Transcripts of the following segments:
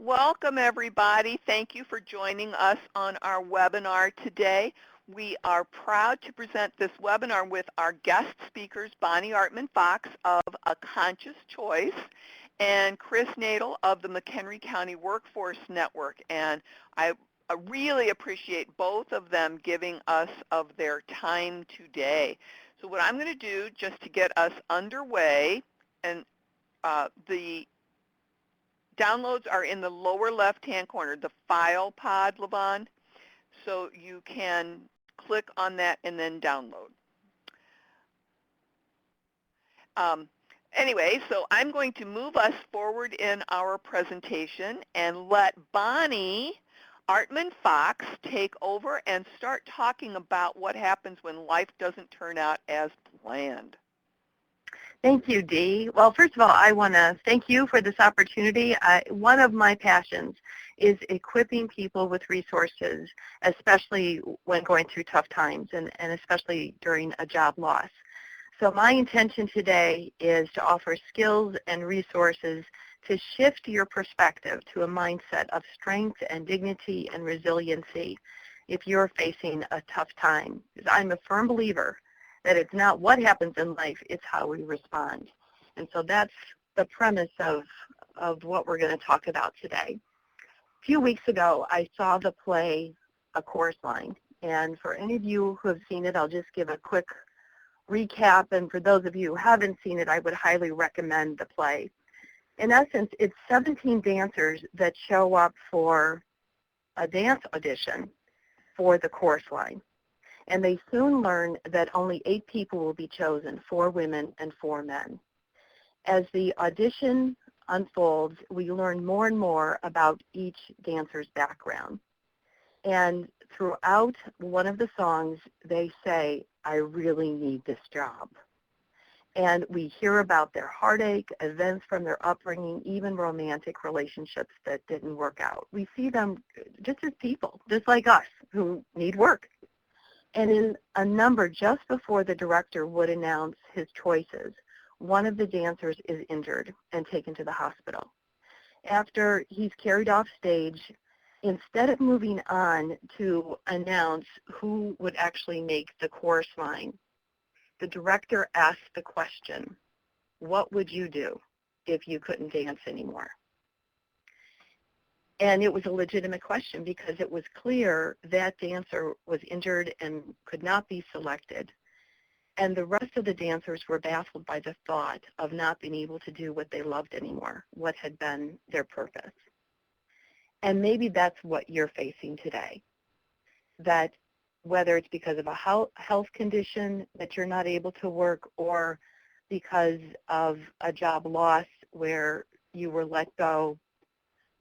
Welcome, everybody. Thank you for joining us on our webinar today. We are proud to present this webinar with our guest speakers, Bonnie Artman Fox of A Conscious Choice and Chris Nadel of the McHenry County Workforce Network. And I really appreciate both of them giving us of their time today. So what I'm going to do, just to get us underway, and the downloads are in the lower left-hand corner, the file pod, Levon, so you can click on that and then download. Anyway, so I'm going to move us forward in our presentation and let Bonnie Artman Fox take over and start talking about what happens when life doesn't turn out as planned. Thank you, Dee. Well, first of all, I want to thank you for this opportunity. One of my passions is equipping people with resources, especially when going through tough times and especially during a job loss. So my intention today is to offer skills and resources to shift your perspective to a mindset of strength and dignity and resiliency if you're facing a tough time. Because I'm a firm believer that it's not what happens in life, it's how we respond. And so that's the premise of what we're going to talk about today. A few weeks ago, I saw the play A Chorus Line. And for any of you who have seen it, I'll just give a quick recap. And for those of you who haven't seen it, I would highly recommend the play. In essence, it's 17 dancers that show up for a dance audition for the chorus line. And they soon learn that only 8 people will be chosen, 4 women and 4 men. As the audition unfolds, we learn more and more about each dancer's background. And throughout one of the songs, they say, "I really need this job." And we hear about their heartache, events from their upbringing, even romantic relationships that didn't work out. We see them just as people, just like us, who need work. And in a number just before the director would announce his choices, one of the dancers is injured and taken to the hospital. After he's carried off stage, instead of moving on to announce who would actually make the chorus line, the director asked the question, "What would you do if you couldn't dance anymore?" And it was a legitimate question because it was clear that dancer was injured and could not be selected. And the rest of the dancers were baffled by the thought of not being able to do what they loved anymore, what had been their purpose. And maybe that's what you're facing today, that whether it's because of a health condition that you're not able to work or because of a job loss where you were let go,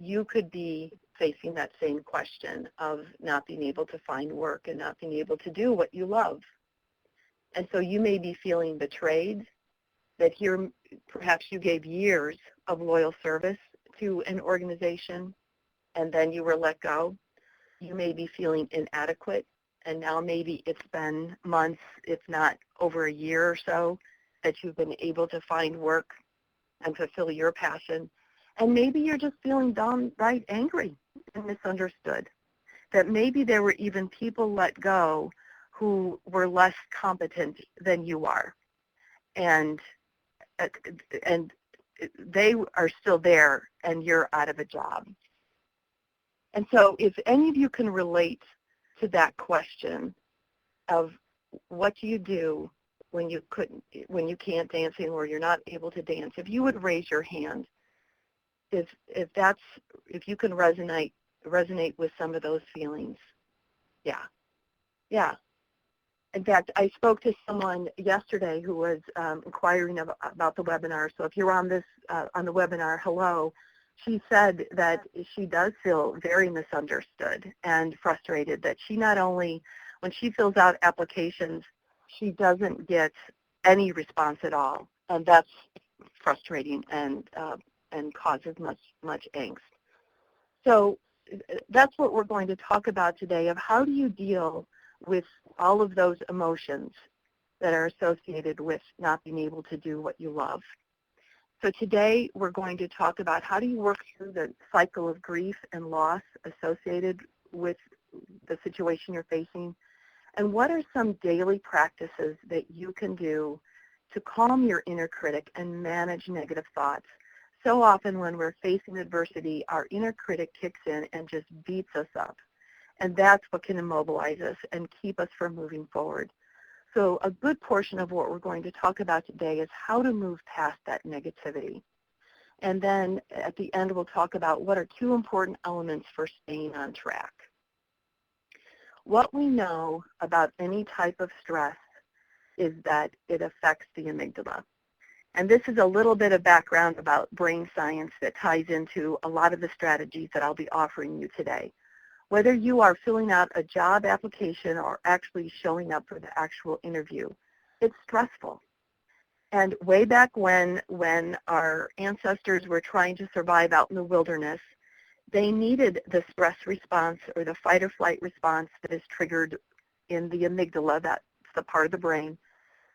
you could be facing that same question of not being able to find work and not being able to do what you love. And so you may be feeling betrayed, that here perhaps you gave years of loyal service to an organization and then you were let go. You may be feeling inadequate, and now maybe it's been months, if not over a year or so, that you've been able to find work and fulfill your passion. And maybe you're just feeling downright angry and misunderstood, that maybe there were even people let go who were less competent than you are. And they are still there and you're out of a job. And so if any of you can relate to that question of what do you do when you can't dance anymore, you're not able to dance, if you would raise your hand, if you can resonate with some of those feelings. Yeah. In fact, I spoke to someone yesterday who was inquiring about the webinar. So if you're on the webinar, hello. She said that she does feel very misunderstood and frustrated, that she not only, when she fills out applications, she doesn't get any response at all. And that's frustrating and causes much angst. So that's what we're going to talk about today, of how do you deal with all of those emotions that are associated with not being able to do what you love. So today we're going to talk about how do you work through the cycle of grief and loss associated with the situation you're facing, and what are some daily practices that you can do to calm your inner critic and manage negative thoughts. So often when we're facing adversity, our inner critic kicks in and just beats us up. And that's what can immobilize us and keep us from moving forward. So a good portion of what we're going to talk about today is how to move past that negativity. And then at the end, we'll talk about what are two important elements for staying on track. What we know about any type of stress is that it affects the amygdala. And this is a little bit of background about brain science that ties into a lot of the strategies that I'll be offering you today. Whether you are filling out a job application or actually showing up for the actual interview, it's stressful. And way back when our ancestors were trying to survive out in the wilderness, they needed the stress response or the fight or flight response that is triggered in the amygdala, that's the part of the brain,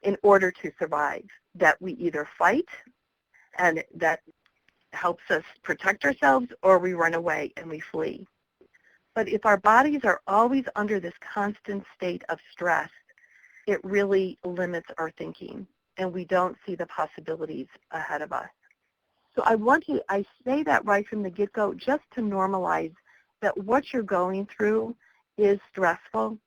in order to survive. That we either fight, and that helps us protect ourselves, or we run away and we flee. But if our bodies are always under this constant state of stress, it really limits our thinking, and we don't see the possibilities ahead of us. So I say that right from the get-go just to normalize that what you're going through is stressful,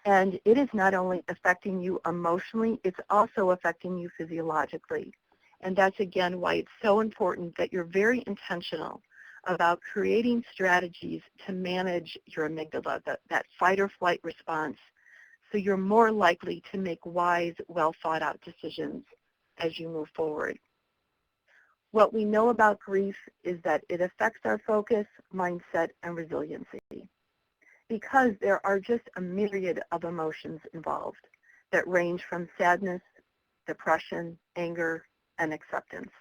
and it is not only affecting you emotionally, it's also affecting you physiologically. And that's, again, why it's so important that you're very intentional about creating strategies to manage your amygdala, that fight or flight response, so you're more likely to make wise, well-thought-out decisions as you move forward. What we know about grief is that it affects our focus, mindset, and resiliency, because there are just a myriad of emotions involved that range from sadness, depression, anger, and acceptance.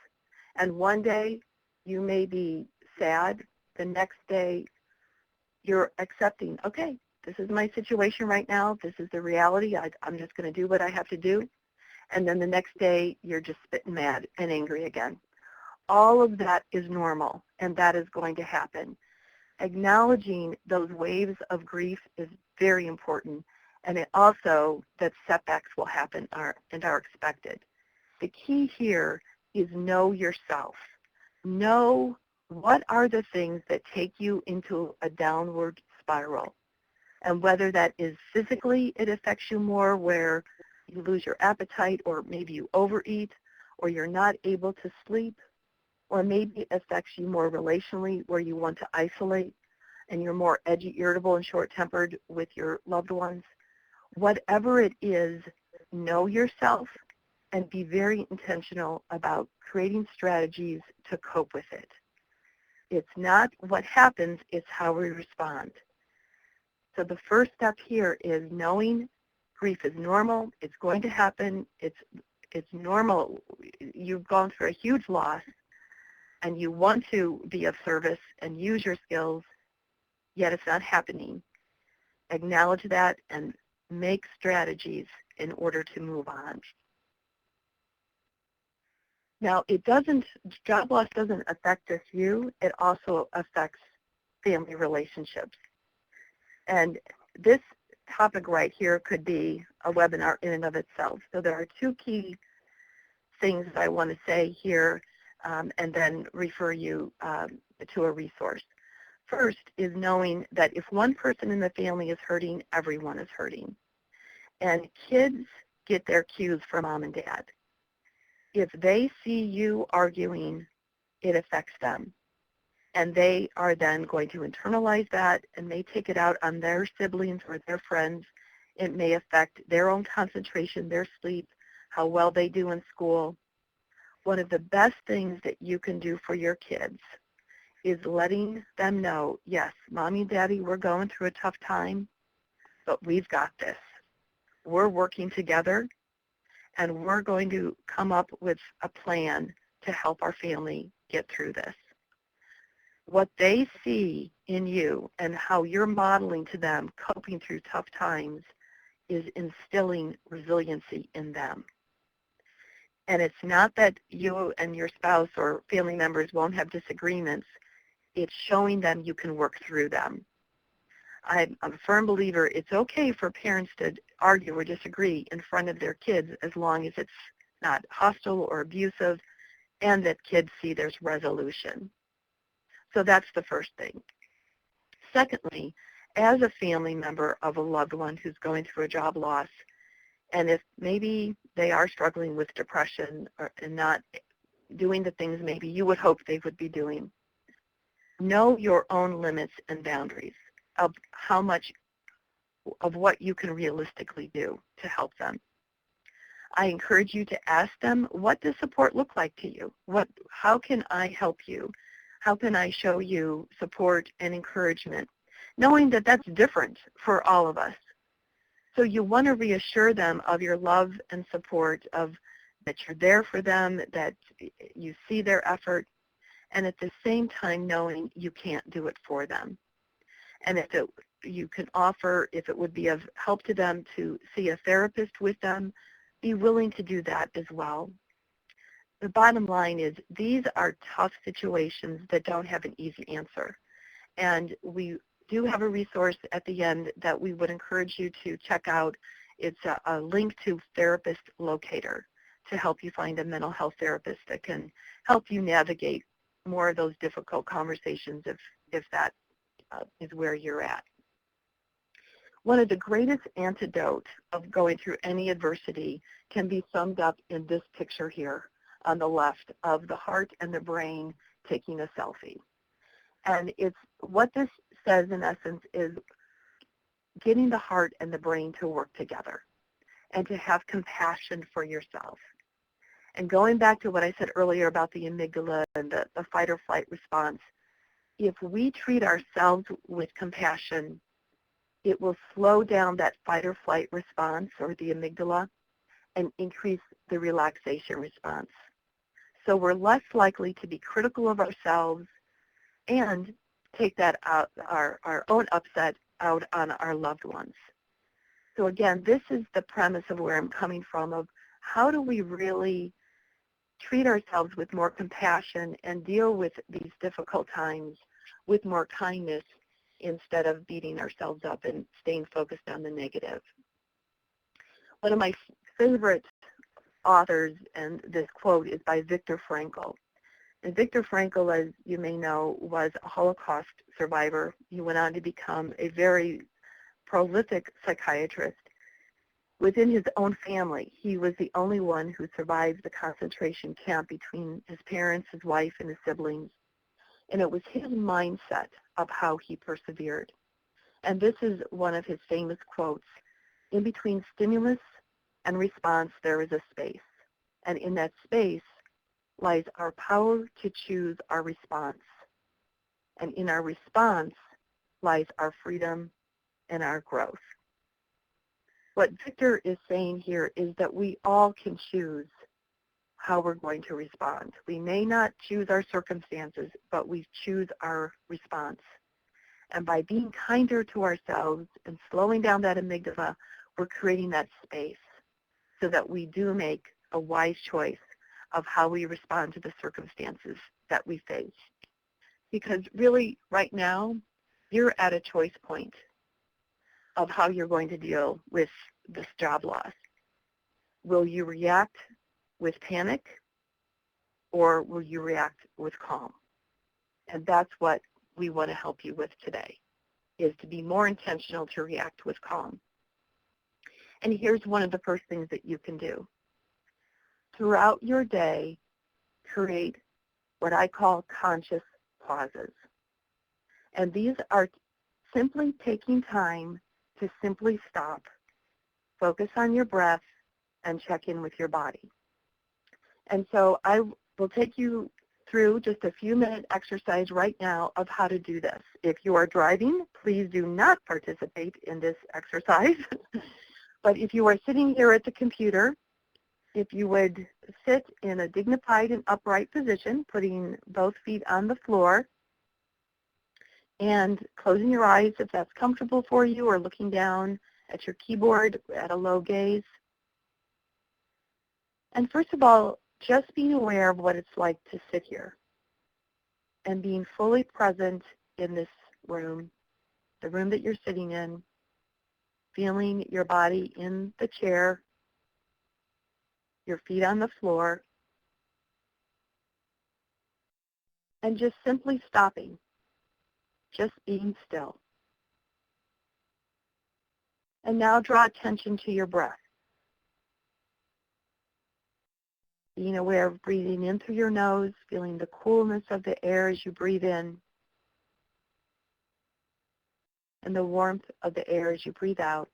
And one day you may be sad, the next day you're accepting, okay, this is my situation right now, this is the reality, I'm just going to do what I have to do. And then the next day you're just spitting mad and angry again. All of that is normal, and that is going to happen. Acknowledging those waves of grief is very important, and it also that setbacks will happen and are expected. The key here is know yourself. Know what are the things that take you into a downward spiral, and whether that is physically, it affects you more where you lose your appetite, or maybe you overeat, or you're not able to sleep, or maybe it affects you more relationally where you want to isolate and you're more edgy, irritable, and short-tempered with your loved ones. Whatever it is, know yourself and be very intentional about creating strategies to cope with it. It's not what happens, it's how we respond. So the first step here is knowing grief is normal, it's going to happen, it's normal. You've gone through a huge loss, and you want to be of service and use your skills, yet it's not happening. Acknowledge that and make strategies in order to move on. Now, job loss doesn't affect just you, it also affects family relationships. And this topic right here could be a webinar in and of itself. So there are two key things that I want to say here, and then refer you to a resource. First is knowing that if one person in the family is hurting, everyone is hurting. And kids get their cues from mom and dad. If they see you arguing, it affects them. And they are then going to internalize that and may take it out on their siblings or their friends. It may affect their own concentration, their sleep, how well they do in school. One of the best things that you can do for your kids is letting them know, yes, Mommy and Daddy, we're going through a tough time, but we've got this. We're working together, and we're going to come up with a plan to help our family get through this. What they see in you and how you're modeling to them coping through tough times is instilling resiliency in them. And it's not that you and your spouse or family members won't have disagreements. It's showing them you can work through them. I'm a firm believer it's okay for parents to argue or disagree in front of their kids as long as it's not hostile or abusive and that kids see there's resolution. So that's the first thing. Secondly, as a family member of a loved one who's going through a job loss, and if maybe they are struggling with depression and not doing the things maybe you would hope they would be doing, know your own limits and boundaries of how much of what you can realistically do to help them. I encourage you to ask them, what does support look like to you? How can I help you? How can I show you support and encouragement? Knowing that that's different for all of us. So you want to reassure them of your love and support, of that you're there for them, that you see their effort, and at the same time knowing you can't do it for them. And you can offer, if it would be of help to them to see a therapist with them, be willing to do that as well. The bottom line is these are tough situations that don't have an easy answer. And we do have a resource at the end that we would encourage you to check out. It's a link to Therapist Locator to help you find a mental health therapist that can help you navigate more of those difficult conversations if that is where you're at. One of the greatest antidotes of going through any adversity can be summed up in this picture here on the left of the heart and the brain taking a selfie. And it's what this says in essence is getting the heart and the brain to work together and to have compassion for yourself. And going back to what I said earlier about the amygdala and the fight or flight response, if we treat ourselves with compassion, it will slow down that fight or flight response, or the amygdala, and increase the relaxation response. So we're less likely to be critical of ourselves and take that out, our own upset out on our loved ones. So again, this is the premise of where I'm coming from, of how do we really treat ourselves with more compassion and deal with these difficult times with more kindness instead of beating ourselves up and staying focused on the negative. One of my favorite authors, and this quote is by Viktor Frankl. And Viktor Frankl, as you may know, was a Holocaust survivor. He went on to become a very prolific psychiatrist. Within his own family, he was the only one who survived the concentration camp between his parents, his wife, and his siblings. And it was his mindset of how he persevered. And this is one of his famous quotes: in between stimulus and response, there is a space. And in that space lies our power to choose our response. And in our response lies our freedom and our growth. What Victor is saying here is that we all can choose how we're going to respond. We may not choose our circumstances, but we choose our response. And by being kinder to ourselves and slowing down that amygdala, we're creating that space so that we do make a wise choice of how we respond to the circumstances that we face. Because really, right now, you're at a choice point of how you're going to deal with this job loss. Will you react with panic, or will you react with calm? And that's what we want to help you with today, is to be more intentional to react with calm. And here's one of the first things that you can do. Throughout your day, create what I call conscious pauses. And these are simply taking time to simply stop, focus on your breath, and check in with your body. And so I will take you through just a few minute exercise right now of how to do this. If you are driving, please do not participate in this exercise. But if you are sitting here at the computer, if you would sit in a dignified and upright position, putting both feet on the floor, and closing your eyes if that's comfortable for you, or looking down at your keyboard at a low gaze. And first of all, just being aware of what it's like to sit here and being fully present in this room, the room that you're sitting in, feeling your body in the chair, your feet on the floor, and just simply stopping, just being still. And now draw attention to your breath, being aware of breathing in through your nose, feeling the coolness of the air as you breathe in, and the warmth of the air as you breathe out.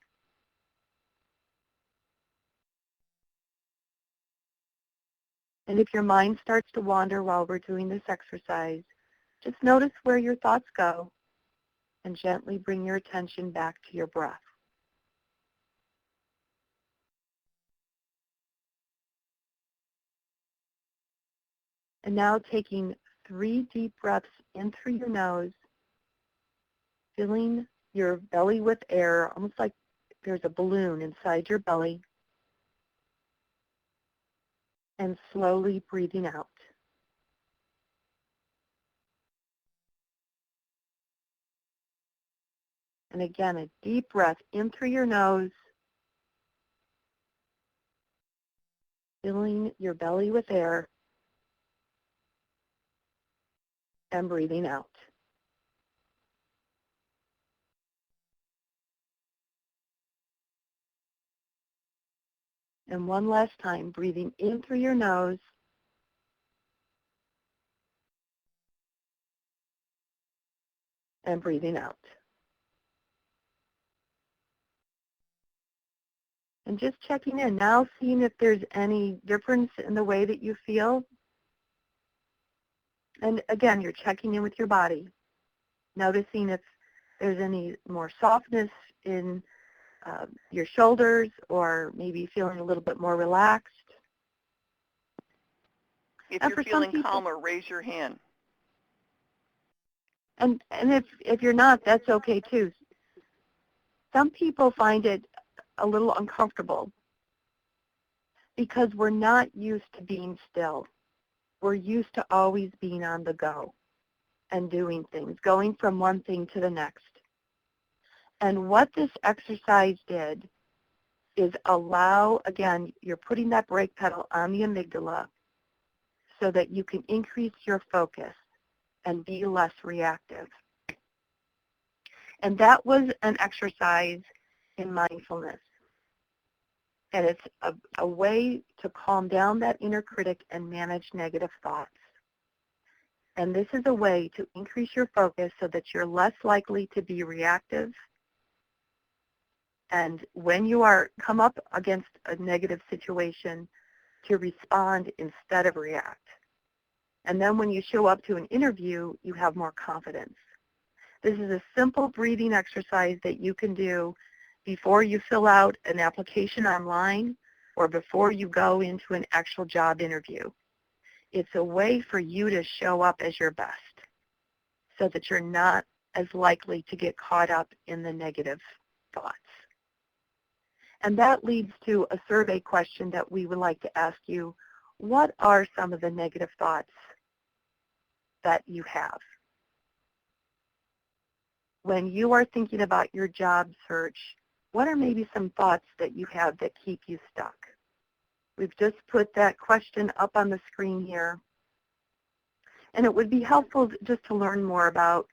And if your mind starts to wander while we're doing this exercise, just notice where your thoughts go and gently bring your attention back to your breath. And now taking 3 deep breaths in through your nose, filling your belly with air, almost like there's a balloon inside your belly, and slowly breathing out. And again, a deep breath in through your nose, filling your belly with air, and breathing out. And one last time, breathing in through your nose, and breathing out. And just checking in, now seeing if there's any difference in the way that you feel. And again, you're checking in with your body, noticing if there's any more softness in your shoulders, or maybe feeling a little bit more relaxed. If And you're for some feeling people, calmer, raise your hand. and if you're not, that's okay too. Some people find it a little uncomfortable because we're not used to being still. We're used to always being on the go and doing things, going from one thing to the next. And what this exercise did is allow, again, you're putting that brake pedal on the amygdala so that you can increase your focus and be less reactive. And that was an exercise in mindfulness. And it's a way to calm down that inner critic and manage negative thoughts. And this is a way to increase your focus so that you're less likely to be reactive. And when you come up against a negative situation, to respond instead of react. And then when you show up to an interview, you have more confidence. This is a simple breathing exercise that you can do before you fill out an application online or before you go into an actual job interview. It's a way for you to show up as your best so that you're not as likely to get caught up in the negative thoughts. And that leads to a survey question that we would like to ask you. What are some of the negative thoughts that you have? When you are thinking about your job search, what are maybe some thoughts that you have that keep you stuck? We've just put that question up on the screen here. And it would be helpful just to learn more about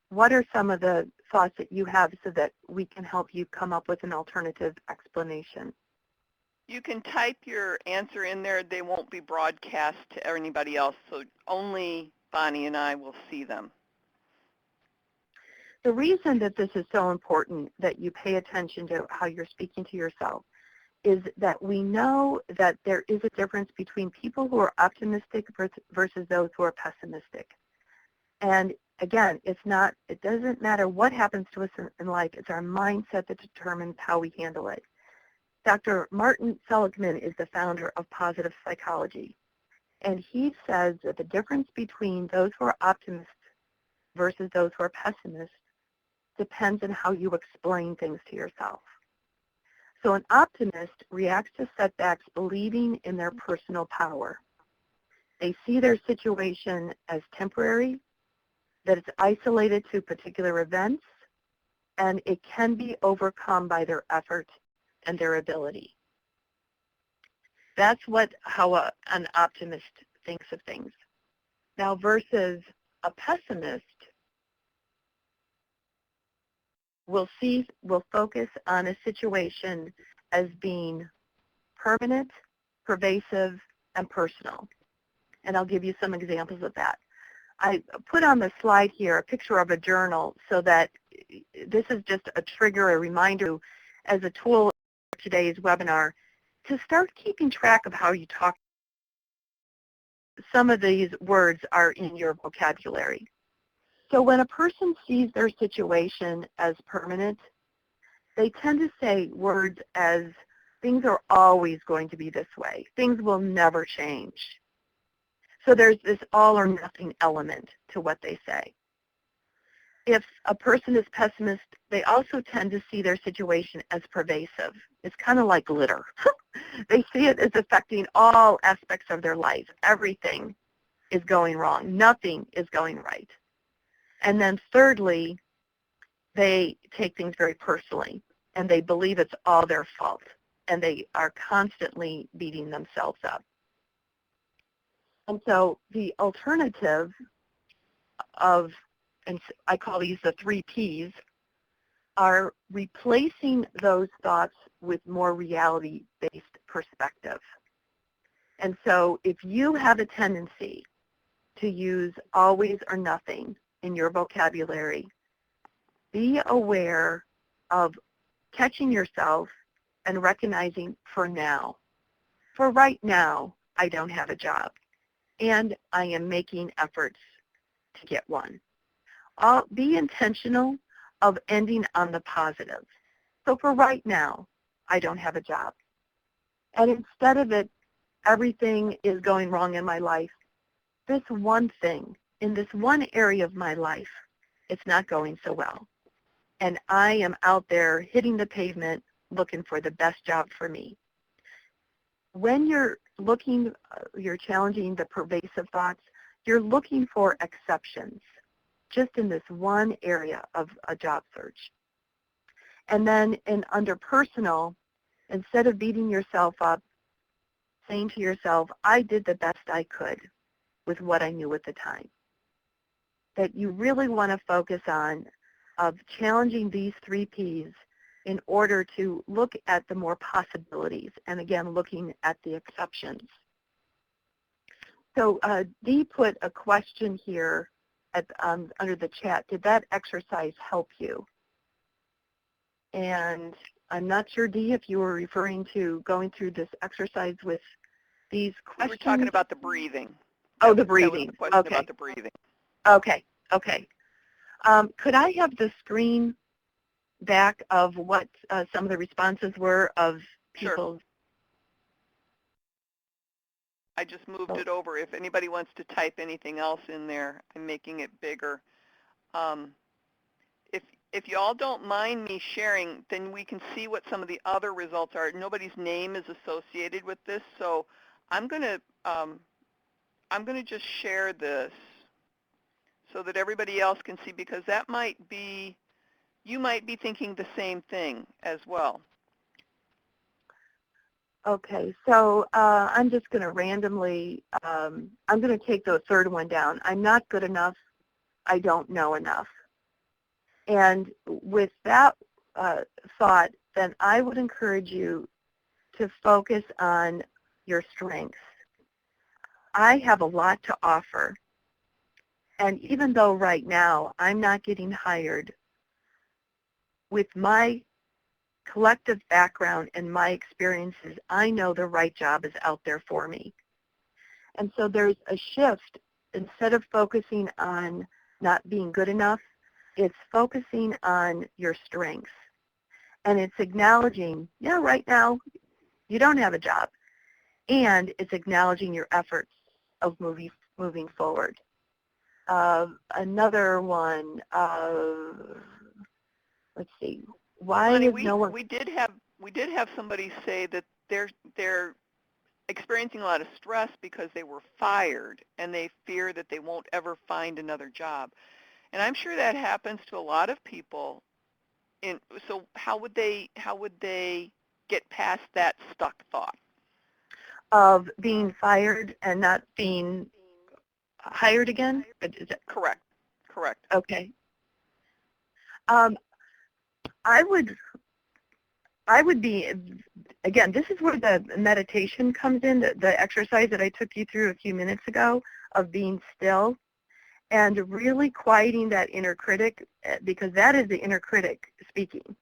what are some of the thoughts that you have so that we can help you come up with an alternative explanation. You can type your answer in there. They won't be broadcast to anybody else, so only Bonnie and I will see them. The reason that this is so important that you pay attention to how you're speaking to yourself is that we know that there is a difference between people who are optimistic versus those who are pessimistic. And again, it doesn't matter what happens to us in life. It's our mindset that determines how we handle it. Dr. Martin Seligman is the founder of positive psychology. And he says that the difference between those who are optimists versus those who are pessimists depends on how you explain things to yourself. So an optimist reacts to setbacks believing in their personal power. They see their situation as temporary, that it's isolated to particular events, and it can be overcome by their effort and their ability. That's how an optimist thinks of things. Now versus a pessimist will focus on a situation as being permanent, pervasive, and personal. And I'll give you some examples of that. I put on the slide here a picture of a journal so that this is just a trigger, a reminder as a tool for today's webinar to start keeping track of how you talk. Some of these words are in your vocabulary. So when a person sees their situation as permanent, they tend to say words as, things are always going to be this way. Things will never change. So there's this all or nothing element to what they say. If a person is pessimist, they also tend to see their situation as pervasive. It's kind of like glitter. They see it as affecting all aspects of their life. Everything is going wrong. Nothing is going right. And then thirdly, they take things very personally, and they believe it's all their fault, and they are constantly beating themselves up. And so the alternative of, and I call these the 3 Ps, are replacing those thoughts with more reality-based perspective. And so if you have a tendency to use always or nothing in your vocabulary, be aware of catching yourself and recognizing for now. For right now, I don't have a job, and I am making efforts to get one. Be intentional of ending on the positive. So for right now, I don't have a job. And instead of it, everything is going wrong in my life, this one thing, in this one area of my life, it's not going so well. And I am out there hitting the pavement looking for the best job for me. When you're looking, you're challenging the pervasive thoughts, you're looking for exceptions just in this one area of a job search. And then under personal, instead of beating yourself up, saying to yourself, I did the best I could with what I knew at the time. That you really want to focus on of challenging these 3 Ps in order to look at the more possibilities, and again, looking at the exceptions. So Dee put a question here under the chat. Did that exercise help you? And I'm not sure, Dee, if you were referring to going through this exercise with these questions. We were talking about the breathing. Oh, the breathing. That was the question okay. about the breathing. Okay. Okay. Could I have the screen back of what some of the responses were of people? Sure. I just moved it over. If anybody wants to type anything else in there, I'm making it bigger. If you all don't mind me sharing, then we can see what some of the other results are. Nobody's name is associated with this, so I'm going to just share this so that everybody else can see, because that might be, you might be thinking the same thing as well. Okay, so I'm just going to randomly, I'm going to take the third one down. I'm not good enough. I don't know enough. And with that thought, then I would encourage you to focus on your strengths. I have a lot to offer. And even though right now I'm not getting hired, with my collective background and my experiences, I know the right job is out there for me. And so there's a shift. Instead of focusing on not being good enough, it's focusing on your strengths. And it's acknowledging, yeah, right now you don't have a job. And it's acknowledging your efforts of moving forward. Another one, let's see. Why Bonnie, is no one? We did have we did have somebody say that they're experiencing a lot of stress because they were fired and they fear that they won't ever find another job. And I'm sure that happens to a lot of people. So how would they get past that stuck thought? Of being fired and not being hired again? Correct. Correct. Okay. Um, I would be, again, this is where the meditation comes in, the exercise that I took you through a few minutes ago of being still and really quieting that inner critic, because that is the inner critic speaking,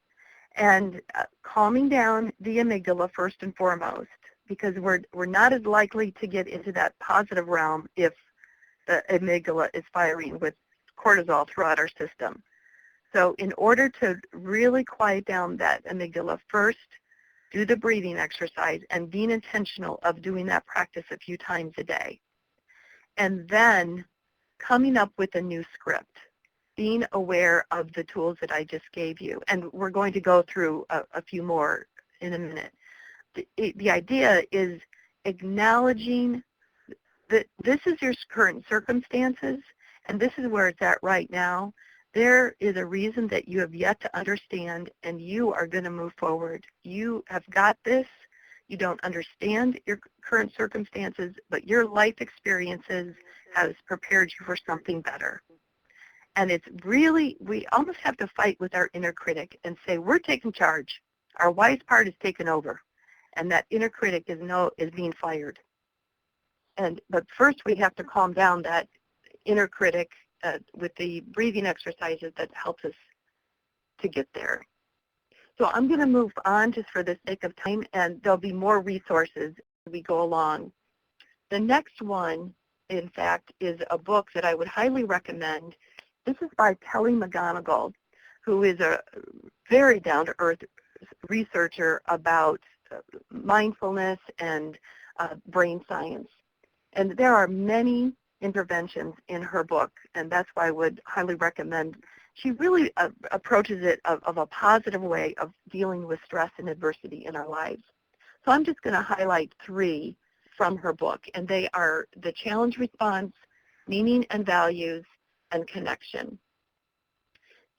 and calming down the amygdala first and foremost, because we're not as likely to get into that positive realm if the amygdala is firing with cortisol throughout our system. So in order to really quiet down that amygdala, first do the breathing exercise and being intentional of doing that practice a few times a day. And then coming up with a new script, being aware of the tools that I just gave you. And we're going to go through a few more in a minute. The idea is acknowledging that this is your current circumstances and this is where it's at right now. There is a reason that you have yet to understand, and you are going to move forward. You have got this. You don't understand your current circumstances, but your life experiences has prepared you for something better. And it's really, we almost have to fight with our inner critic and say, we're taking charge. Our wise part is taken over, and that inner critic is being fired. But first we have to calm down that inner critic with the breathing exercises that helps us to get there. So I'm going to move on just for the sake of time, and there'll be more resources as we go along. The next one, in fact, is a book that I would highly recommend. This is by McGonigal, who is a very down-to-earth researcher about mindfulness and brain science. And there are many interventions in her book, and that's why I would highly recommend. She really approaches it of a positive way of dealing with stress and adversity in our lives. So I'm just going to highlight 3 from her book, and they are the challenge response, meaning and values, and connection.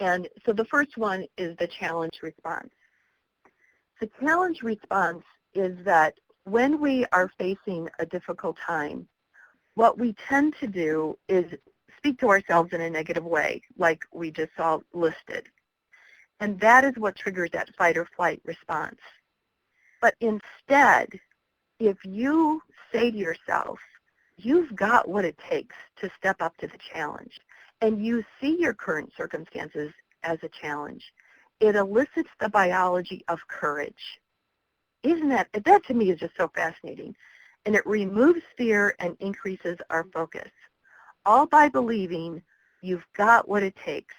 And so the first one is the challenge response. The challenge response is that when we are facing a difficult time, what we tend to do is speak to ourselves in a negative way, like we just saw listed. And that is what triggers that fight or flight response. But instead, if you say to yourself, you've got what it takes to step up to the challenge, and you see your current circumstances as a challenge, it elicits the biology of courage. Isn't that to me is just so fascinating. And it removes fear and increases our focus, all by believing you've got what it takes.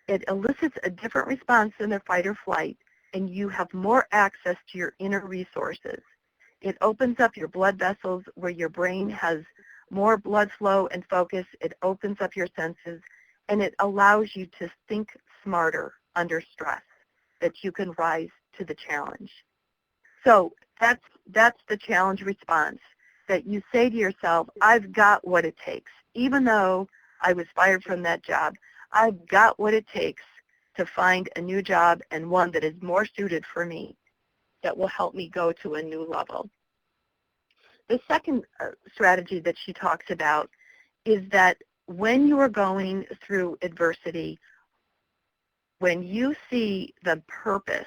It elicits a different response than the fight or flight, and you have more access to your inner resources. It opens up your blood vessels where your brain has more blood flow and focus. It opens up your senses, and it allows you to think smarter under stress, that you can rise to the challenge. So that's the challenge response, that you say to yourself, I've got what it takes. Even though I was fired from that job, I've got what it takes to find a new job and one that is more suited for me, that will help me go to a new level. The second strategy that she talks about is that when you are going through adversity, when you see the purpose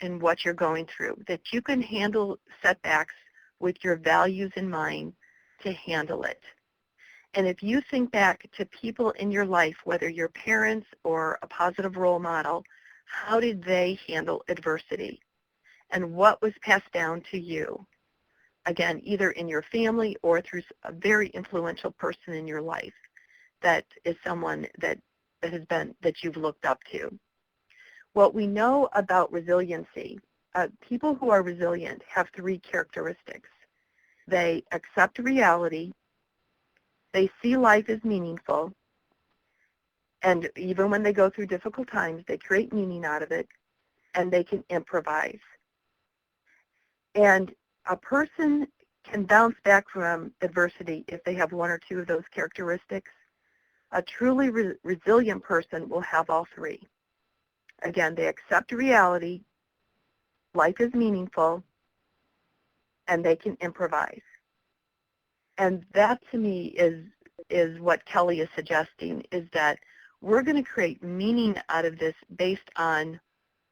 in what you're going through, that you can handle setbacks with your values in mind to handle it. And if you think back to people in your life, whether your parents or a positive role model, how did they handle adversity? And what was passed down to you? Again, either in your family or through a very influential person in your life that is someone that you've looked up to. What we know about resiliency, people who are resilient have 3 characteristics. They accept reality, they see life as meaningful, and even when they go through difficult times, they create meaning out of it, and they can improvise. And a person can bounce back from adversity if they have one or two of those characteristics. A truly resilient person will have all three. Again, they accept reality, life is meaningful, and they can improvise. And that to me is what Kelly is suggesting, is that we're going to create meaning out of this based on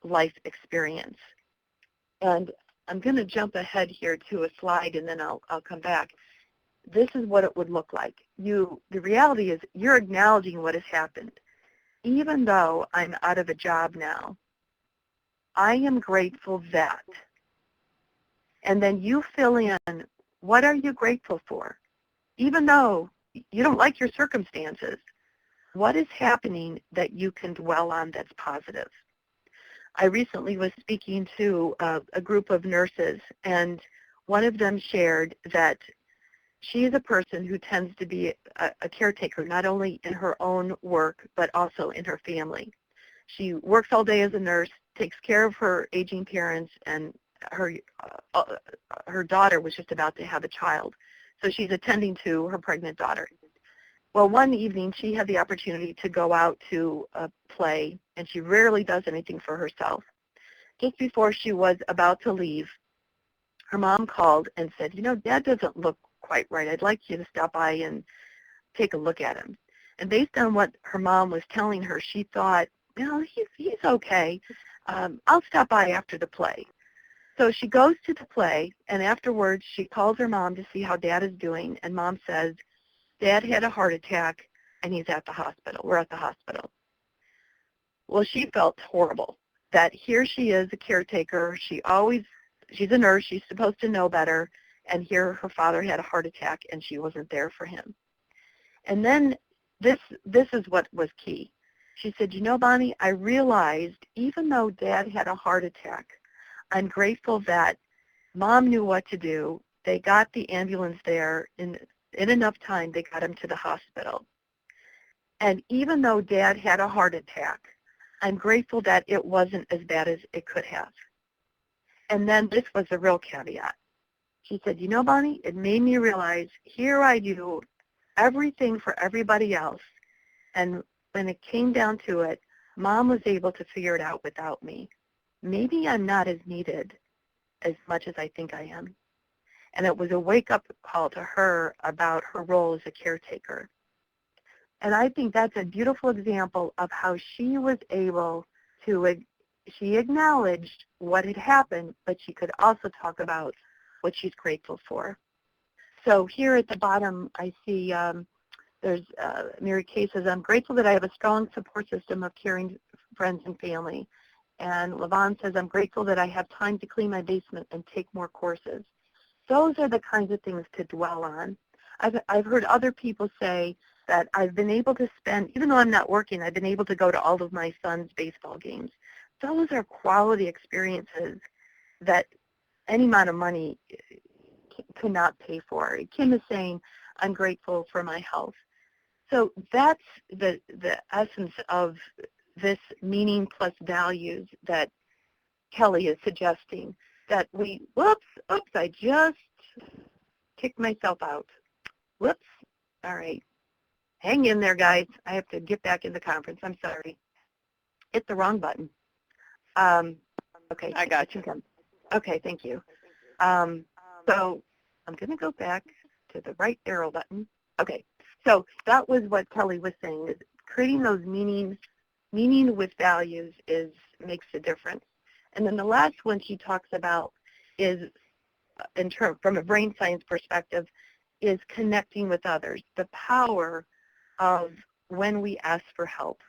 life experience. And I'm going to jump ahead here to a slide, and then I'll come back. This is what it would look like. The reality is you're acknowledging what has happened. Even though I'm out of a job now, I am grateful that. And then you fill in, what are you grateful for? Even though you don't like your circumstances, what is happening that you can dwell on that's positive? I recently was speaking to a group of nurses, and one of them shared that she is a person who tends to be a caretaker, not only in her own work, but also in her family. She works all day as a nurse, takes care of her aging parents, and her daughter was just about to have a child. So she's attending to her pregnant daughter. Well, one evening she had the opportunity to go out to a play, and she rarely does anything for herself. Just before she was about to leave, her mom called and said, Dad doesn't look quite right. I'd like you to stop by and take a look at him. And based on what her mom was telling her, she thought, he's okay. I'll stop by after the play. So she goes to the play, and afterwards she calls her mom to see how Dad is doing, and Mom says, Dad had a heart attack, and he's at the hospital. We're at the hospital. Well, she felt horrible that here she is, a caretaker. She's a nurse. She's supposed to know better, and here her father had a heart attack, and she wasn't there for him. And then this is what was key. She said, Bonnie, I realized even though Dad had a heart attack, I'm grateful that Mom knew what to do. They got the ambulance there in enough time. They got him to the hospital. And even though Dad had a heart attack, I'm grateful that it wasn't as bad as it could have. And then this was the real caveat. She said, Bonnie, it made me realize here I do everything for everybody else. And when it came down to it, Mom was able to figure it out without me. Maybe I'm not as needed as much as I think I am. And it was a wake-up call to her about her role as a caretaker. And I think that's a beautiful example of how she was able to, she acknowledged what had happened, but she could also talk about what she's grateful for. So here at the bottom, I see there's Mary Kay says, I'm grateful that I have a strong support system of caring friends and family. And Levon says, I'm grateful that I have time to clean my basement and take more courses. Those are the kinds of things to dwell on. I've heard other people say that I've been able to spend, even though I'm not working, I've been able to go to all of my son's baseball games. Those are quality experiences that any amount of money cannot pay for. Kim is saying, I'm grateful for my health. So that's the essence of this meaning plus values that Kelly is suggesting, that oops, I just kicked myself out. Whoops, all right. Hang in there, guys. I have to get back in the conference. I'm sorry. Hit the wrong button. Okay. I got you. Okay, thank you. So I'm going to go back to the right arrow button. Okay, so that was what Kelly was saying, is creating those meaning with values makes a difference. And then the last one she talks about is, from a brain science perspective, is connecting with others, the power of when we ask for help.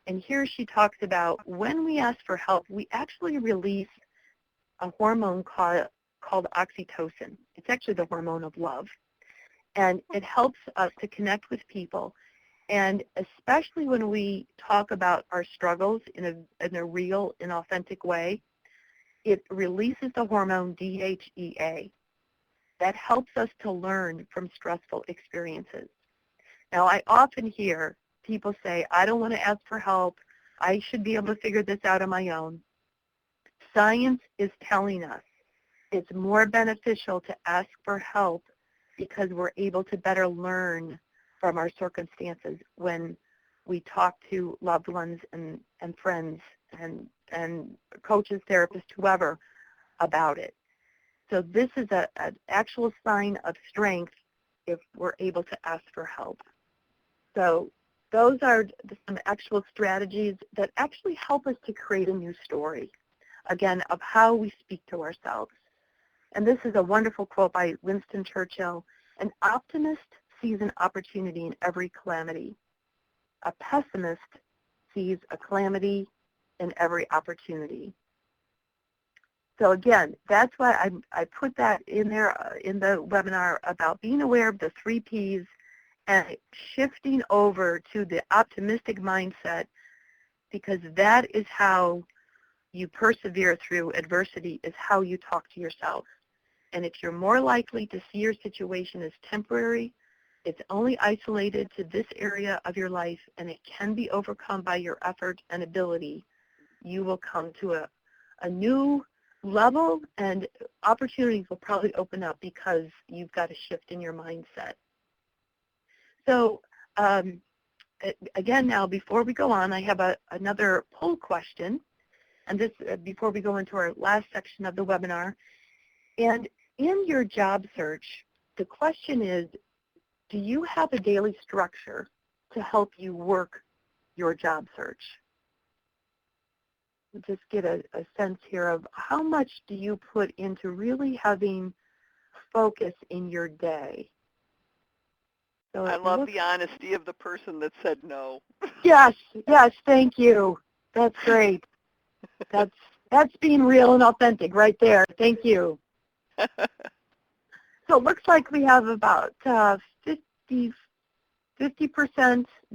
And here she talks about when we ask for help, we actually release a hormone called oxytocin. It's actually the hormone of love. And it helps us to connect with people. And especially when we talk about our struggles in a real and authentic way, it releases the hormone DHEA. That helps us to learn from stressful experiences. Now, I often hear people say, I don't want to ask for help. I should be able to figure this out on my own. science is telling us it's more beneficial to ask for help because we're able to better learn from our circumstances when we talk to loved ones and friends and coaches, therapists, whoever, about it. So this is an actual sign of strength if we're able to ask for help. So those are some actual strategies that actually help us to create a new story, again, of how we speak to ourselves. And this is a wonderful quote by Winston Churchill: "An optimist sees an opportunity in every calamity. A pessimist sees a calamity in every opportunity." So again, that's why I put that in there in the webinar about being aware of the 3 Ps and shifting over to the optimistic mindset, because that is how you persevere through adversity, is how you talk to yourself. And if you're more likely to see your situation as temporary, it's only isolated to this area of your life, and it can be overcome by your effort and ability, you will come to a new level, and opportunities will probably open up because you've got a shift in your mindset. So again, now before we go on, I have another poll question, and this before we go into our last section of the webinar. And in your job search, the question is, do you have a daily structure to help you work your job search? Just get a sense here of how much do you put into really having focus in your day. So I love the honesty of the person that said no. Yes, thank you. That's great. That's being real and authentic right there. Thank you. So it looks like we have about 50%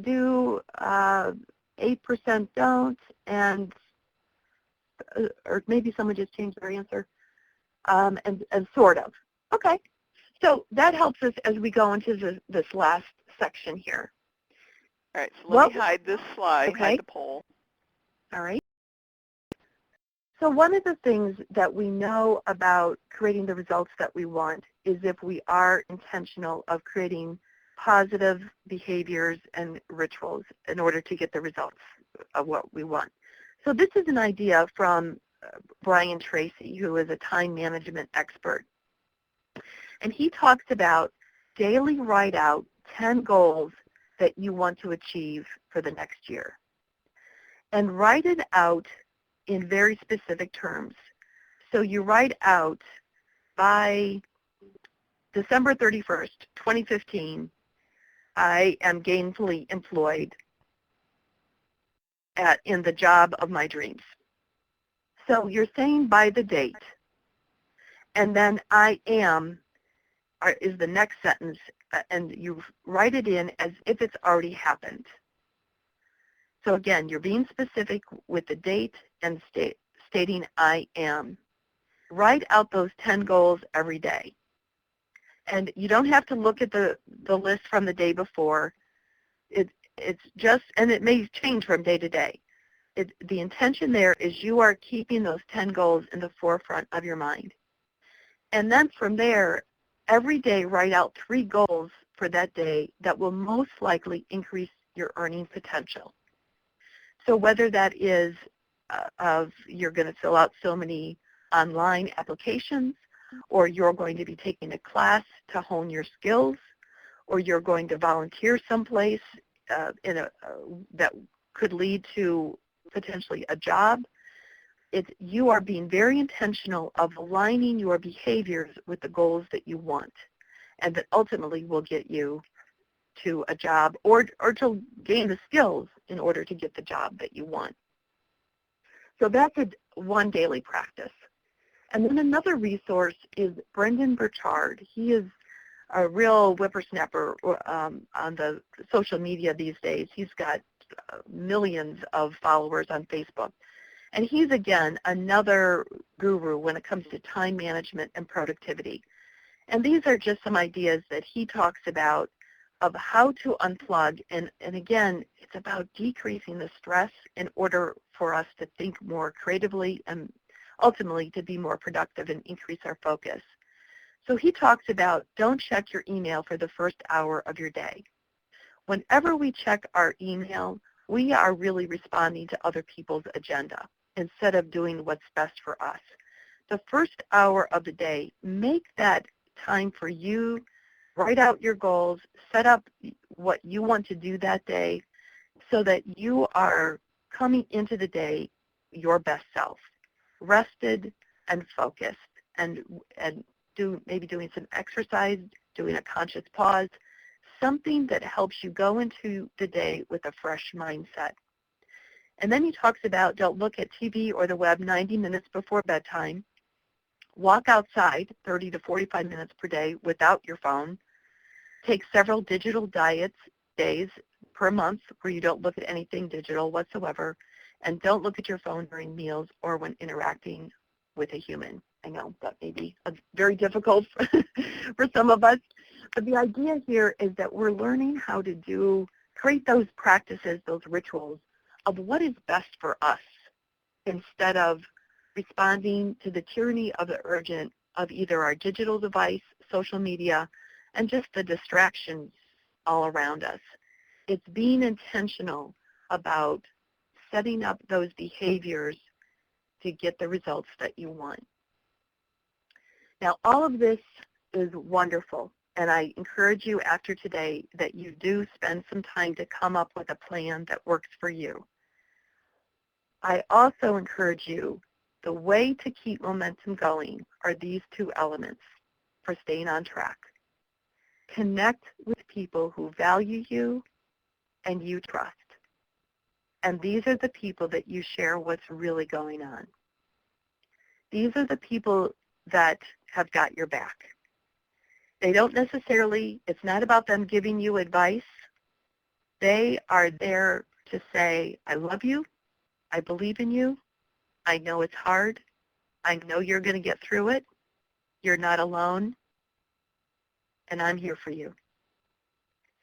do, 8% don't, and or maybe someone just changed their answer, and sort of. Okay, so that helps us as we go into this last section here. All right, so let me hide this slide, okay. hide the poll. All right. So one of the things that we know about creating the results that we want is if we are intentional of creating positive behaviors and rituals in order to get the results of what we want. So this is an idea from Brian Tracy, who is a time management expert. And he talks about daily write out 10 goals that you want to achieve for the next year. And write it out in very specific terms. So you write out by December 31st, 2015, I am gainfully employed in the job of my dreams. So you're saying by the date, and then I am is the next sentence, and you write it in as if it's already happened. So again, you're being specific with the date and stating I am. Write out those 10 goals every day. And you don't have to look at the list from the day before. It's just, and it may change from day to day. The intention there is you are keeping those 10 goals in the forefront of your mind. And then from there, every day write out 3 goals for that day that will most likely increase your earning potential. So whether that is you're going to fill out so many online applications, or you're going to be taking a class to hone your skills, or you're going to volunteer someplace that could lead to potentially a job, you are being very intentional of aligning your behaviors with the goals that you want, and that ultimately will get you to a job or to gain the skills in order to get the job that you want. So that's one daily practice. And then another resource is Brendan Burchard. He is a real whippersnapper on the social media these days. He's got millions of followers on Facebook. And he's, again, another guru when it comes to time management and productivity. And these are just some ideas that he talks about of how to unplug. And again, it's about decreasing the stress in order for us to think more creatively and ultimately to be more productive and increase our focus. So he talks about don't check your email for the first hour of your day. Whenever we check our email, we are really responding to other people's agenda instead of doing what's best for us. The first hour of the day, make that time for you, write out your goals, set up what you want to do that day so that you are coming into the day your best self, rested and focused, and maybe doing some exercise, doing a conscious pause, something that helps you go into the day with a fresh mindset. And then he talks about don't look at TV or the web 90 minutes before bedtime. Walk outside 30 to 45 minutes per day without your phone. Take several digital days per month where you don't look at anything digital whatsoever. And don't look at your phone during meals or when interacting with a human. I know that may be very difficult for some of us. But the idea here is that we're learning how to create those practices, those rituals of what is best for us instead of responding to the tyranny of the urgent of either our digital device, social media, and just the distractions all around us. It's being intentional about setting up those behaviors to get the results that you want. Now, all of this is wonderful, and I encourage you after today that you do spend some time to come up with a plan that works for you. I also encourage you, the way to keep momentum going are these two elements for staying on track. Connect with people who value you and you trust. And these are the people that you share what's really going on. These are the people that have got your back. They don't necessarily, it's not about them giving you advice. They are there to say, I love you, I believe in you, I know it's hard, I know you're going to get through it, you're not alone, and I'm here for you.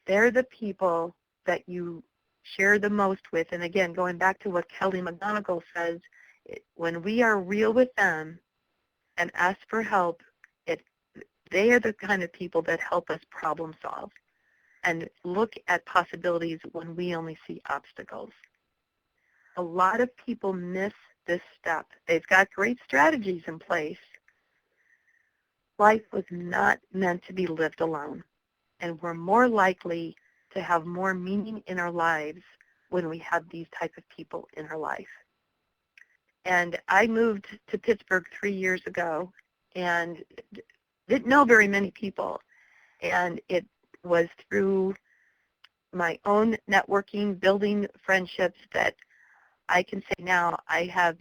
They're the people that you share the most with. And again, going back to what Kelly McGonigal says, when we are real with them and ask for help, they are the kind of people that help us problem solve and look at possibilities when we only see obstacles. A lot of people miss this step. They've got great strategies in place. Life was not meant to be lived alone, and we're more likely to have more meaning in our lives when we have these type of people in our life. And I moved to Pittsburgh 3 years ago and didn't know very many people. And it was through my own networking, building friendships that I can say now I have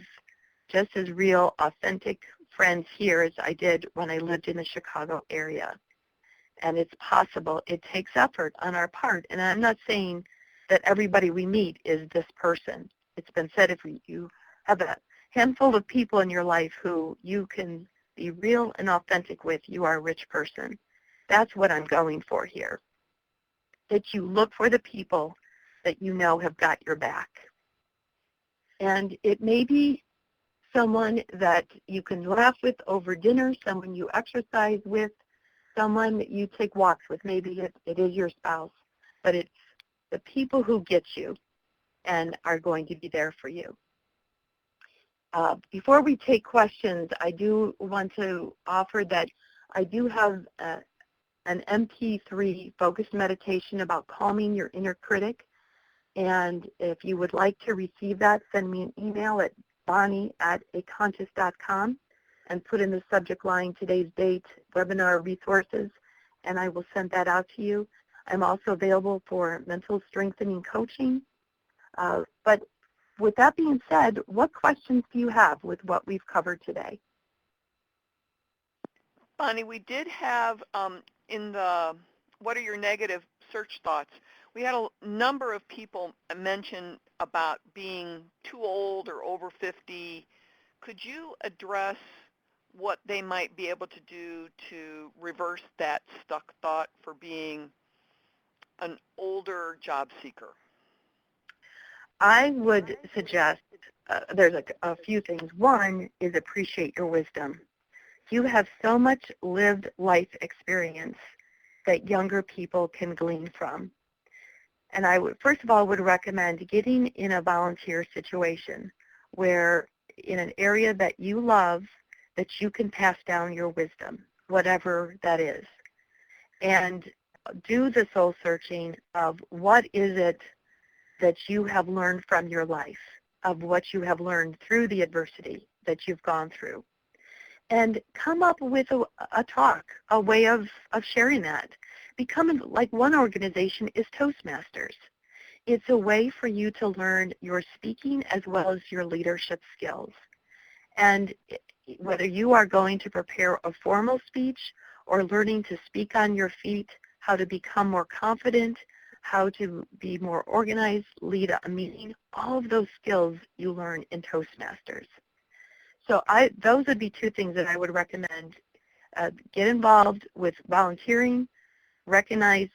just as real, authentic friends here as I did when I lived in the Chicago area. And it's possible. It takes effort on our part. And I'm not saying that everybody we meet is this person. It's been said if you have a handful of people in your life who you can be real and authentic with, you are a rich person. That's what I'm going for here. That you look for the people that you know have got your back. And it may be someone that you can laugh with over dinner, someone you exercise with, someone that you take walks with. Maybe it is your spouse, but it's the people who get you and are going to be there for you. Before we take questions, I do want to offer that I do have an MP3 focused meditation about calming your inner critic. And if you would like to receive that, send me an email at bonnie@aconscious.com and put in the subject line today's date, webinar resources, and I will send that out to you. I'm also available for mental strengthening coaching. But with that being said, what questions do you have with what we've covered today? Bonnie, we did have in the what are your negative search thoughts, we had a number of people mention about being too old or over 50. Could you address what they might be able to do to reverse that stuck thought for being an older job seeker? I would suggest there's a few things. One is appreciate your wisdom. You have so much lived life experience that younger people can glean from. And I would, first of all, would recommend getting in a volunteer situation where in an area that you love, that you can pass down your wisdom, whatever that is. And do the soul searching of what is it that you have learned from your life, of what you have learned through the adversity that you've gone through. And come up with a talk, a way of sharing that. Become, like one organization is Toastmasters. It's a way for you to learn your speaking as well as your leadership skills. And whether you are going to prepare a formal speech or learning to speak on your feet, how to become more confident, how to be more organized, lead a meeting, all of those skills you learn in Toastmasters. So those would be two things that I would recommend. Get involved with volunteering, recognize,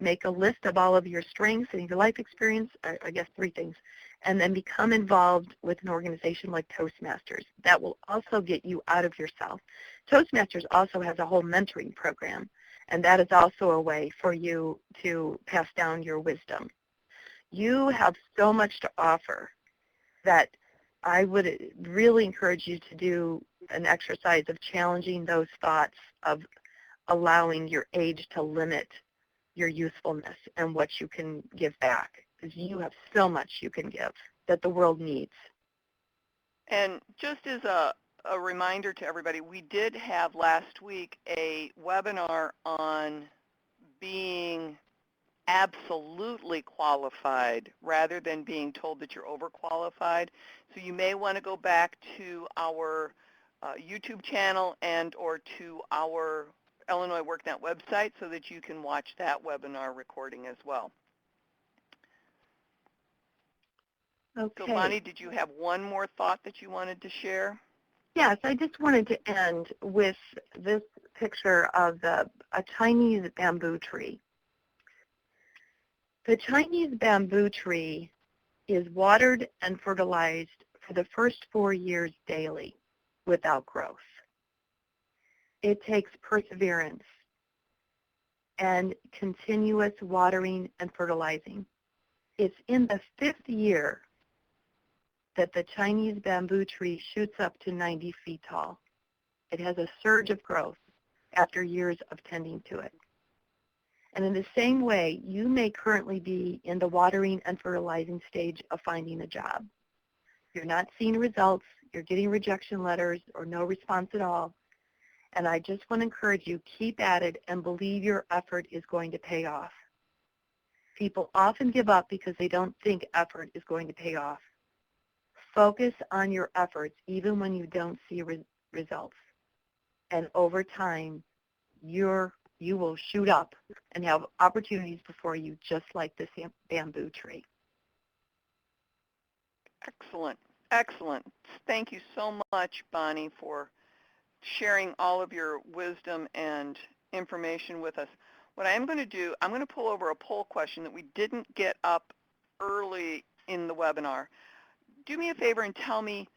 make a list of all of your strengths and your life experience, I guess three things, and then become involved with an organization like Toastmasters. That will also get you out of yourself. Toastmasters also has a whole mentoring program, and that is also a way for you to pass down your wisdom. You have so much to offer that I would really encourage you to do an exercise of challenging those thoughts of allowing your age to limit your usefulness and what you can give back, because you have so much you can give that the world needs. And just as a reminder to everybody, we did have last week a webinar on being absolutely qualified rather than being told that you're overqualified. So you may want to go back to our YouTube channel and or to our Illinois WorkNet website so that you can watch that webinar recording as well. Okay. So Bonnie, did you have one more thought that you wanted to share? Yes, I just wanted to end with this picture of a Chinese bamboo tree. The Chinese bamboo tree is watered and fertilized for the first 4 years daily without growth. It takes perseverance and continuous watering and fertilizing. It's in the 5th year that the Chinese bamboo tree shoots up to 90 feet tall. It has a surge of growth after years of tending to it. And in the same way, you may currently be in the watering and fertilizing stage of finding a job. You're not seeing results, you're getting rejection letters or no response at all. And I just want to encourage you, keep at it and believe your effort is going to pay off. People often give up because they don't think effort is going to pay off. Focus on your efforts even when you don't see results. And over time, you will shoot up and have opportunities before you, just like this bamboo tree. Excellent. Excellent. Thank you so much, Bonnie, for sharing all of your wisdom and information with us. What I am going to do, I'm going to pull over a poll question that we didn't get up early in the webinar. Do me a favor and tell me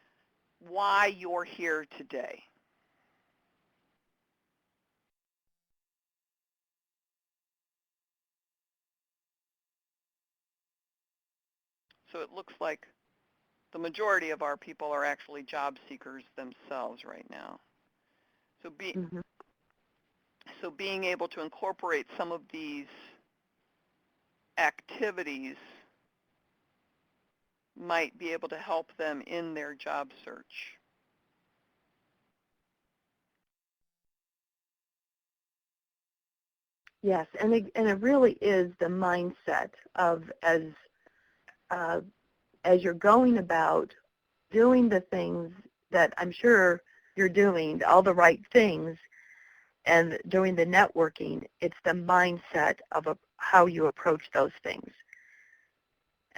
why you're here today. So it looks like the majority of our people are actually job seekers themselves right now. So, being able to incorporate some of these activities might be able to help them in their job search. Yes, and it really is the mindset of as you're going about doing the things that I'm sure you're doing, all the right things, and doing the networking, it's the mindset of how you approach those things.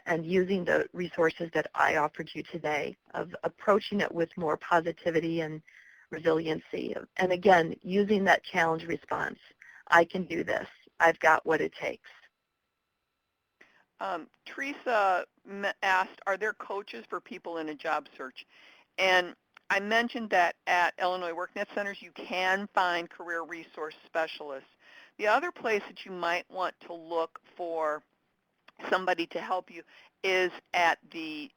And using the resources that I offered you today, of approaching it with more positivity and resiliency. And again, using that challenge response. I can do this. I've got what it takes. Teresa asked, are there coaches for people in a job search? And I mentioned that at Illinois WorkNet Centers you can find career resource specialists. The other place that you might want to look for somebody to help you is at the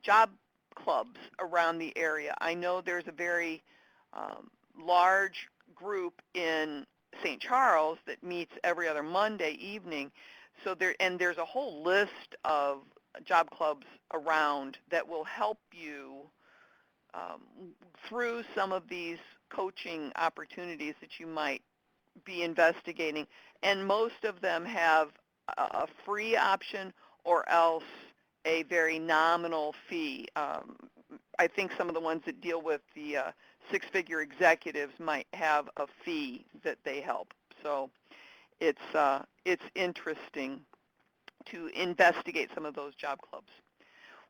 job clubs around the area. I know there's a very large group in St. Charles that meets every other Monday evening. So there's a whole list of job clubs around that will help you through some of these coaching opportunities that you might be investigating. And most of them have a free option or else a very nominal fee. I think some of the ones that deal with the six-figure executives might have a fee that they help. So it's interesting to investigate some of those job clubs.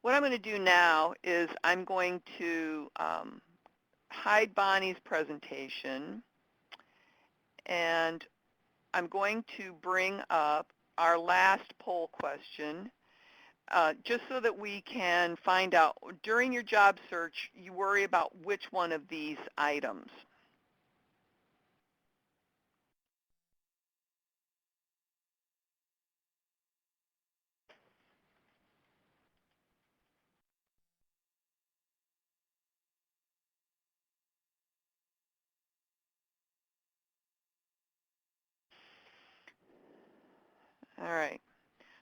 What I'm going to do now is I'm going to hide Bonnie's presentation, and I'm going to bring up our last poll question just so that we can find out, during your job search, you worry about which one of these items. All right.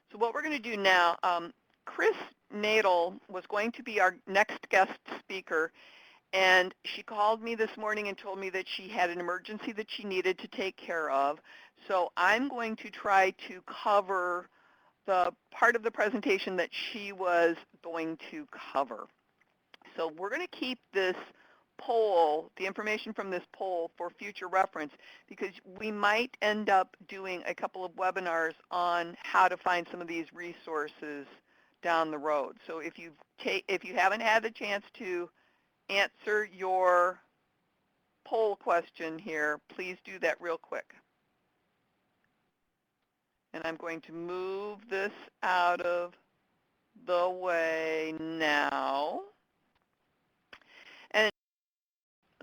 So what we're going to do now, Chris Nadel was going to be our next guest speaker, and she called me this morning and told me that she had an emergency that she needed to take care of. So I'm going to try to cover the part of the presentation that she was going to cover. So we're going to keep this poll, the information from this poll, for future reference, because we might end up doing a couple of webinars on how to find some of these resources down the road. So if you haven't had the chance to answer your poll question here, please do that real quick. And I'm going to move this out of the way now. And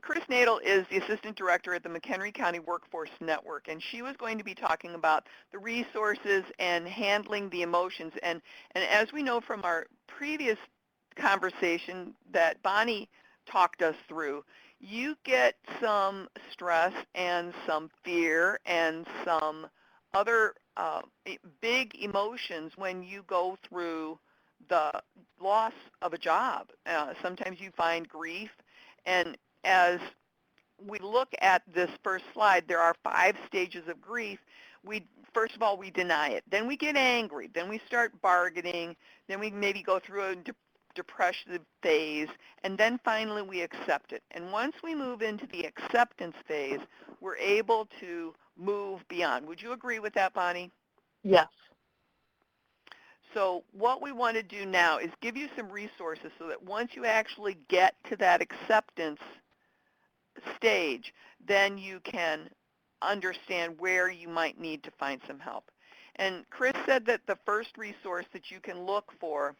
Chris Nadel is the Assistant Director at the McHenry County Workforce Network, and she was going to be talking about the resources and handling the emotions. And as we know from our previous conversation that Bonnie talked us through, you get some stress and some fear and some other big emotions when you go through the loss of a job. Sometimes you find grief, and as we look at this first slide, there are 5 stages of grief. First of all, we deny it. Then we get angry. Then we start bargaining. Then we maybe go through a depressive phase, and then finally we accept it. And once we move into the acceptance phase, we're able to move beyond. Would you agree with that, Bonnie? Yes. So what we want to do now is give you some resources so that once you actually get to that acceptance stage, then you can understand where you might need to find some help. And Chris said that the first resource that you can look for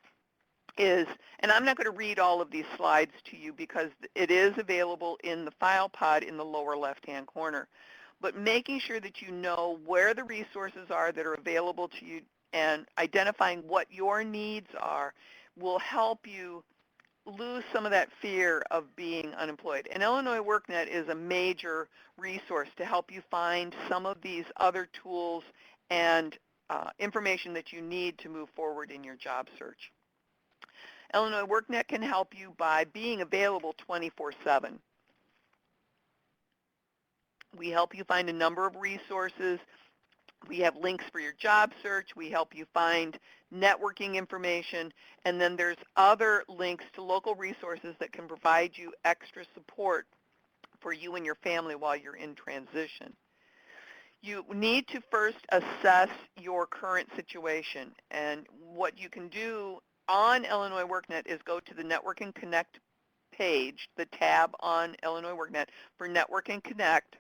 is, and I'm not going to read all of these slides to you because it is available in the file pod in the lower left-hand corner, but making sure that you know where the resources are that are available to you and identifying what your needs are will help you lose some of that fear of being unemployed. And Illinois WorkNet is a major resource to help you find some of these other tools and information that you need to move forward in your job search. Illinois WorkNet can help you by being available 24/7. We help you find a number of resources. We have links for your job search. We help you find networking information. And then there's other links to local resources that can provide you extra support for you and your family while you're in transition. You need to first assess your current situation. And what you can do on Illinois WorkNet is go to the Network and Connect page, the tab on Illinois WorkNet for Network and Connect.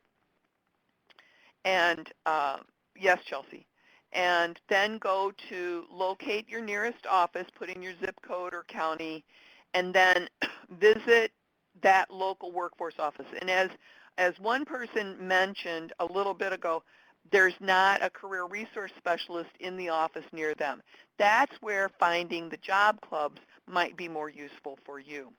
And yes, Chelsea. and then go to locate your nearest office, put in your zip code or county, and then visit that local workforce office. And as one person mentioned a little bit ago, there's not a career resource specialist in the office near them. That's where finding the job clubs might be more useful for you.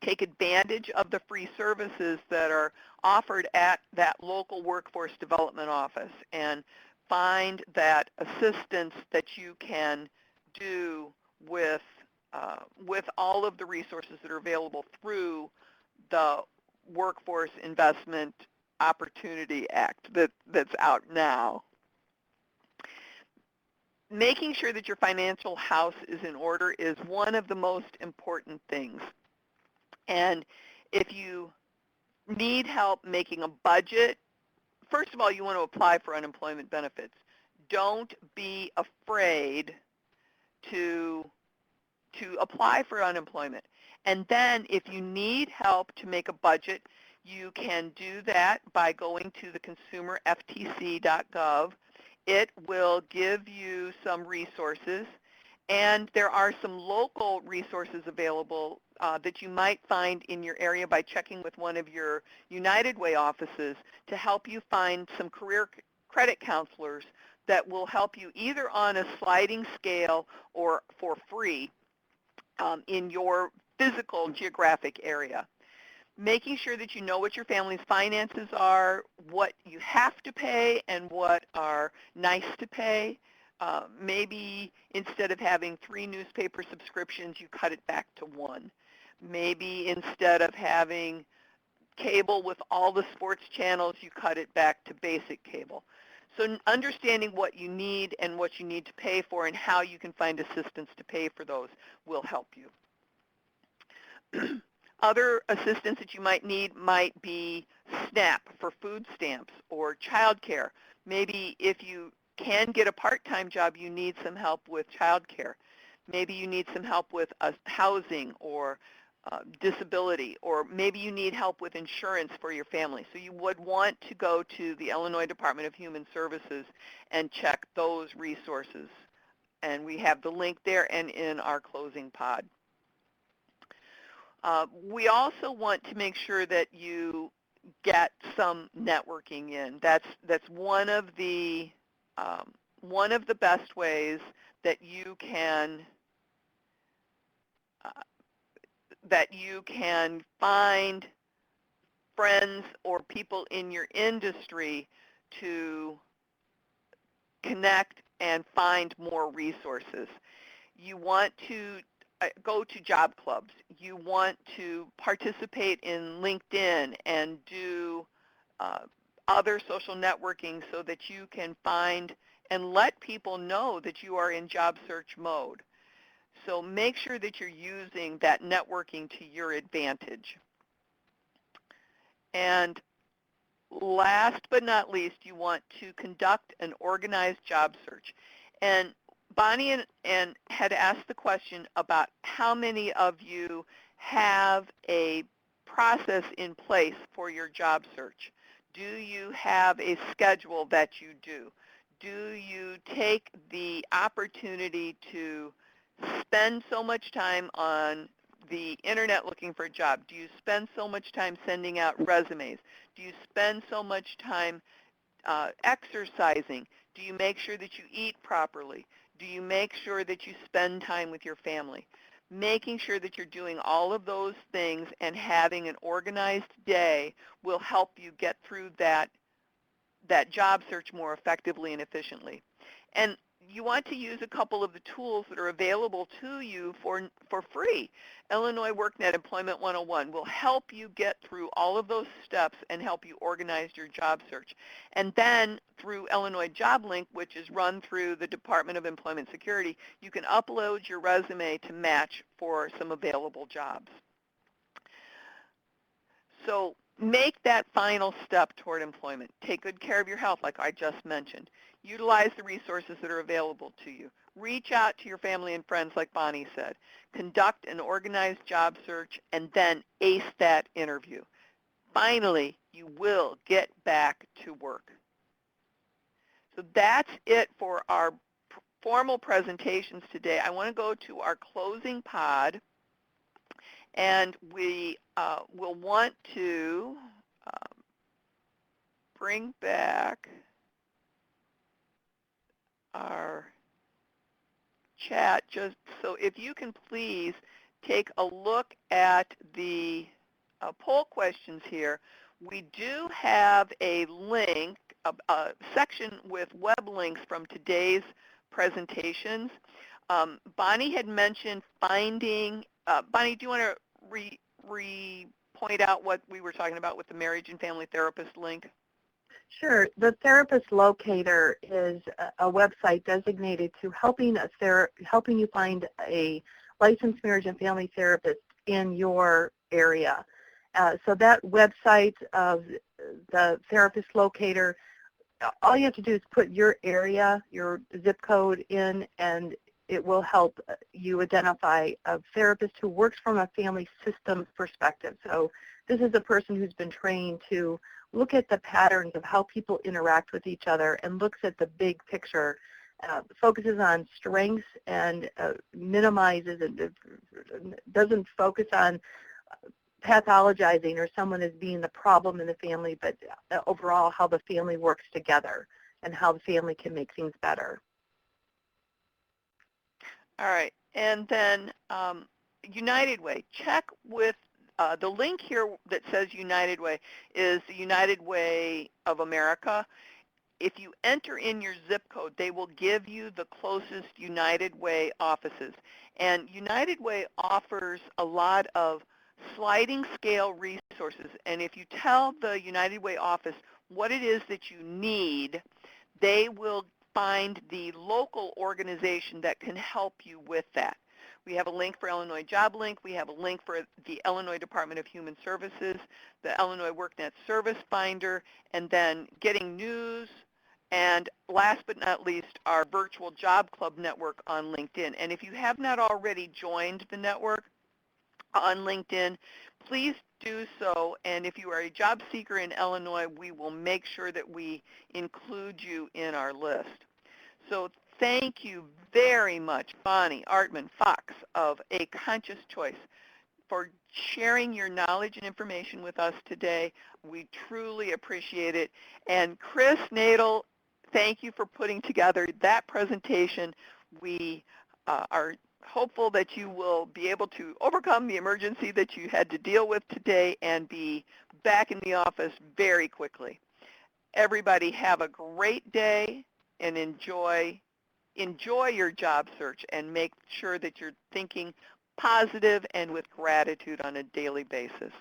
Take advantage of the free services that are offered at that local workforce development office and find that assistance that you can do with all of the resources that are available through the Workforce Investment Opportunity Act that's out now. Making sure that your financial house is in order is one of the most important things. And if you need help making a budget, first of all, you want to apply for unemployment benefits. Don't be afraid to apply for unemployment. And then if you need help to make a budget, you can do that by going to the consumerftc.gov. It will give you some resources, and there are some local resources available that you might find in your area by checking with one of your United Way offices to help you find some career credit counselors that will help you either on a sliding scale or for free in your physical geographic area. Making sure that you know what your family's finances are, what you have to pay, and what are nice to pay. Maybe instead of having 3 newspaper subscriptions, you cut it back to 1. Maybe instead of having cable with all the sports channels, you cut it back to basic cable. So understanding what you need and what you need to pay for and how you can find assistance to pay for those will help you. Other assistance that you might need might be SNAP for food stamps or child care. Maybe if you can get a part-time job, you need some help with child care. Maybe you need some help with housing or disability, or maybe you need help with insurance for your family. So you would want to go to the Illinois Department of Human Services and check those resources. And we have the link there and in our closing pod. We also want to make sure that you get some networking in. That's one of the best ways that you can find friends or people in your industry to connect and find more resources. You want to go to job clubs. You want to participate in LinkedIn and do other social networking so that you can find and let people know that you are in job search mode. So make sure that you're using that networking to your advantage. And last but not least, you want to conduct an organized job search. And Bonnie had asked the question about how many of you have a process in place for your job search. Do you have a schedule that you do? Do you take the opportunity to spend so much time on the internet looking for a job? Do you spend so much time sending out resumes? Do you spend so much time exercising? Do you make sure that you eat properly? Do you make sure that you spend time with your family? Making sure that you're doing all of those things and having an organized day will help you get through that job search more effectively and efficiently. And you want to use a couple of the tools that are available to you for free. Illinois WorkNet Employment 101 will help you get through all of those steps and help you organize your job search. And then through Illinois JobLink, which is run through the Department of Employment Security, you can upload your resume to match for some available jobs. So make that final step toward employment. Take good care of your health, like I just mentioned. Utilize the resources that are available to you. Reach out to your family and friends, like Bonnie said. Conduct an organized job search, and then ace that interview. Finally, you will get back to work. So that's it for our formal presentations today. I want to go to our closing pod, and we will want to bring back our chat, just so if you can please take a look at the poll questions here. We do have a link, a section with web links from today's presentations. Bonnie had mentioned finding, Bonnie, do you want to point out what we were talking about with the marriage and family therapist link? Sure. The Therapist Locator is a website designated to helping you find a licensed marriage and family therapist in your area. So that website of the Therapist Locator, all you have to do is put your area, your zip code in, and it will help you identify a therapist who works from a family systems perspective. So this is a person who's been trained to look at the patterns of how people interact with each other and looks at the big picture, focuses on strengths and minimizes and doesn't focus on pathologizing or someone as being the problem in the family, but overall how the family works together and how the family can make things better. All right, and then United Way. Check with the link here that says United Way is the United Way of America. If you enter in your zip code, they will give you the closest United Way offices. And United Way offers a lot of sliding scale resources. And if you tell the United Way office what it is that you need, they will find the local organization that can help you with that. We have a link for Illinois Job Link. We have a link for the Illinois Department of Human Services, the Illinois WorkNet Service Finder, and then Getting News, and last but not least, our virtual job club network on LinkedIn. And if you have not already joined the network on LinkedIn, please do so. And if you are a job seeker in Illinois, we will make sure that we include you in our list. So thank you very much, Bonnie Artman Fox of A Conscious Choice, for sharing your knowledge and information with us today. We truly appreciate it. And Chris Nadel, thank you for putting together that presentation. We are hopeful that you will be able to overcome the emergency that you had to deal with today and be back in the office very quickly. Everybody have a great day and enjoy your job search, and make sure that you're thinking positive and with gratitude on a daily basis.